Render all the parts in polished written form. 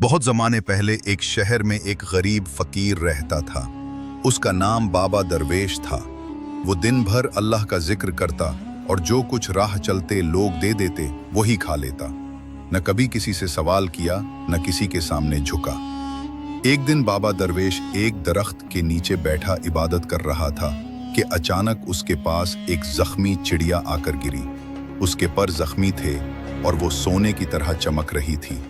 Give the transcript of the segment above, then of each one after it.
बहुत ज़माने पहले एक शहर में एक गरीब फकीर रहता था। उसका नाम बाबा दरवेश था। वो दिन भर अल्लाह का जिक्र करता और जो कुछ राह चलते लोग दे देते वही खा लेता। न कभी किसी से सवाल किया, न किसी के सामने झुका। एक दिन बाबा दरवेश एक दरख्त के नीचे बैठा इबादत कर रहा था कि अचानक उसके पास एक जख्मी चिड़िया आकर गिरी। उसके पर जख्मी थे और वो सोने की तरह चमक रही थी।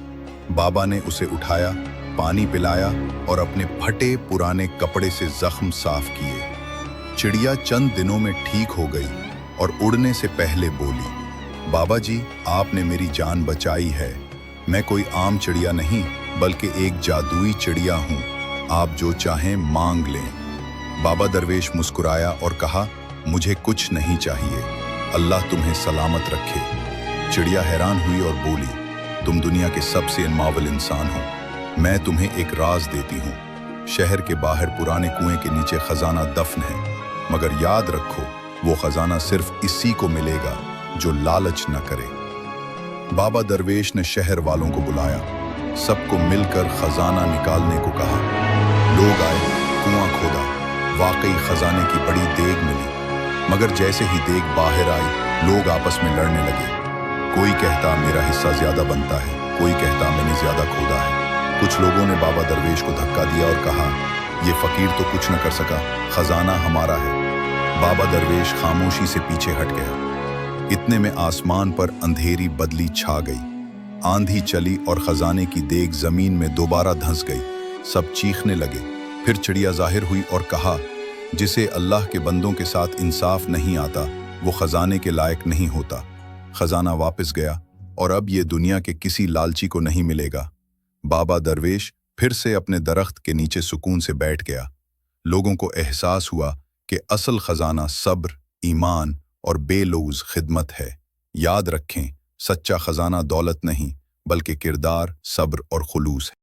बाबा ने उसे उठाया, पानी पिलाया और अपने फटे पुराने कपड़े से जख्म साफ किए। चिड़िया चंद दिनों में ठीक हो गई और उड़ने से पहले बोली, बाबा जी, आपने मेरी जान बचाई है। मैं कोई आम चिड़िया नहीं बल्कि एक जादुई चिड़िया हूँ। आप जो चाहें मांग लें। बाबा दरवेश मुस्कुराया और कहा, मुझे कुछ नहीं चाहिए, अल्लाह तुम्हें सलामत रखे। चिड़िया हैरान हुई और बोली, तुम दुनिया के सबसे अनमोल इंसान हो। मैं तुम्हें एक राज देती हूँ। शहर के बाहर पुराने कुएं के नीचे खजाना दफन है, मगर याद रखो वो खजाना सिर्फ इसी को मिलेगा जो लालच न करे। बाबा दरवेश ने शहर वालों को बुलाया, सबको मिलकर खजाना निकालने को कहा। लोग आए, कुआं खोदा, वाकई खजाने की बड़ी देग मिली। मगर जैसे ही देग बाहर आई, लोग आपस में लड़ने लगे। कोई कहता मेरा हिस्सा ज्यादा बनता है, कोई कहता मैंने ज्यादा खोदा है। कुछ लोगों ने बाबा दरवेश को धक्का दिया और कहा, ये फकीर तो कुछ न कर सका, खजाना हमारा है। बाबा दरवेश खामोशी से पीछे हट गया। इतने में आसमान पर अंधेरी बदली छा गई। आंधी चली और खजाने की देग जमीन में दोबारा धंस गई। सब चीखने लगे। फिर चिड़िया जाहिर हुई और कहा, जिसे अल्लाह के बंदों के साथ इंसाफ नहीं आता वो खजाने के लायक नहीं होता। खजाना वापस गया और अब ये दुनिया के किसी लालची को नहीं मिलेगा। बाबा दरवेश फिर से अपने दरख्त के नीचे सुकून से बैठ गया। लोगों को एहसास हुआ कि असल खजाना सब्र, ईमान और बेलौज़ खिदमत है। याद रखें, सच्चा खजाना दौलत नहीं बल्कि किरदार, सब्र और खुलूस है।